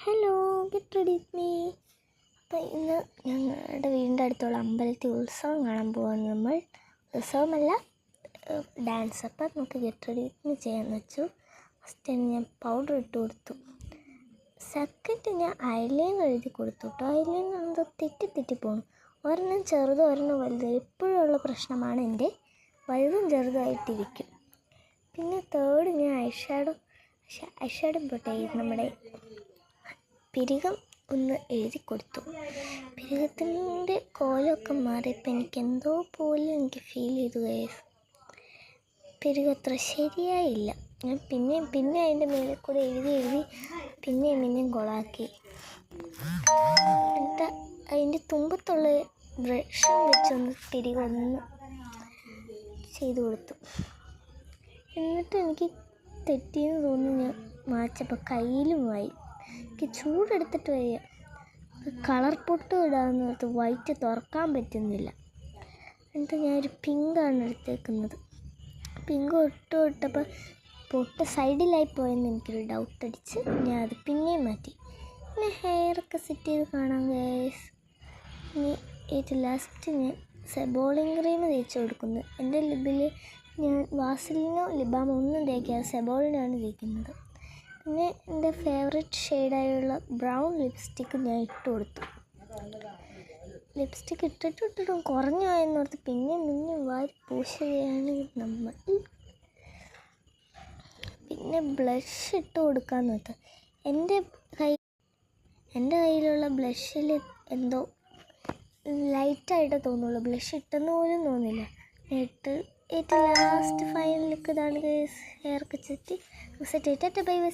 Hello, get ready with me. അപ്പോൾ ഇന്ന് ഞങ്ങളുടെ വീടിൻ്റെ അടുത്തുള്ള അമ്പലത്തിൽ ഉത്സവം കാണാൻ പോവാണ് നമ്മൾ. ഉത്സവമല്ല, ഡാൻസ്. അപ്പം നമുക്ക് ഗെറ്റ് റെഡി വിത്ത് മീ ചെയ്യാമെന്ന് വെച്ചു. ഫസ്റ്റ് തന്നെ ഞാൻ പൗഡർ ഇട്ട് കൊടുത്തു. സെക്കൻഡ് ഞാൻ ഐലൈനർ എഴുതി കൊടുത്തു കേട്ടോ. ഐലൈനർ എന്തോ തെറ്റി പോകണം. ഒരെണ്ണം ചെറുതും ഒരെണ്ണം വലുതും. എപ്പോഴുള്ള പ്രശ്നമാണ് എൻ്റെ. വലുതും ചെറുതായിട്ടിരിക്കും. പിന്നെ തേർഡ് ഞാൻ ഐഷാഡോ പോട്ടെ നമ്മുടെ പിരികം ഒന്ന് എഴുതി കൊടുത്തു. പിരികത്തിൻ്റെ കോലമൊക്കെ മാറിയപ്പോൾ എനിക്ക് പോലെ ഫീൽ ചെയ്തു. പിരികം അത്ര ശരിയായില്ല. ഞാൻ പിന്നെ അതിൻ്റെ മേലെ കൂടെ എഴുതി പിന്നെയും കൊളാക്കി. എന്നിട്ട് അതിൻ്റെ തുമ്പത്തുള്ള ബ്രഷ് വെച്ചൊന്ന് പിരികം ഒന്ന് ചെയ്തു കൊടുത്തു. എന്നിട്ട് എനിക്ക് തെറ്റിയെന്ന് തോന്നി ഞാൻ മാച്ചപ്പോൾ കയ്യിലുമായി. എനിക്ക് ചൂടെടുത്തിട്ട് വയ്യ. കളർ പൊട്ട് ഇടാമെന്ന് ഓർത്ത് വൈറ്റ് തുറക്കാൻ പറ്റുന്നില്ല. എന്നിട്ട് ഞാനൊരു പിങ്കാണ് എടുത്തേക്കുന്നത്. പിങ്ക് ഇട്ടപ്പോൾ പൊട്ട് സൈഡിലായി പോയെന്ന് എനിക്കൊരു ഡൗട്ട് അടിച്ച് ഞാൻ അത് പിന്നെയും മാറ്റി. പിന്നെ ഹെയറൊക്കെ സെറ്റ് ചെയ്ത് കാണാം ഗൈസ്. ഇനി ഏറ്റവും ലാസ്റ്റ് ഞാൻ സെബോളിങ് ക്രീം തേച്ച് കൊടുക്കുന്നു. എൻ്റെ ലിബിൽ ഞാൻ വാസലിനോ ലിബാമോ ഒന്നും തേക്കാതെ സെബോളിനാണ് തേക്കുന്നത്. പിന്നെ എൻ്റെ ഫേവറേറ്റ് ഷെയ്ഡായുള്ള ബ്രൗൺ ലിപ്സ്റ്റിക്ക് ഞാൻ ഇട്ട് കൊടുത്തു. ലിപ്സ്റ്റിക്ക് ഇട്ടിട്ടും കുറഞ്ഞു പോയെന്നോർത്ത് പിന്നെ വാരി പൂശുകയാണ് നമ്മൾ. പിന്നെ ബ്ലഷ് ഇട്ട് കൊടുക്കാമെന്ന് ഓർത്ത് എൻ്റെ കയ്യിലുള്ള ബ്ലഷിൽ എന്തോ ലൈറ്റായിട്ട് തോന്നുള്ളൂ. ബ്ലഷ് ഇട്ടെന്ന് പോലും തോന്നില്ല. ഏറ്റവും ലാസ്റ്റ് ഫൈനൽ ലുക്ക് ഇതാണ്. ഹെയർ ഒക്കെ സെറ്റ് ചെയ്തിട്ട് ബൈ ബൈ.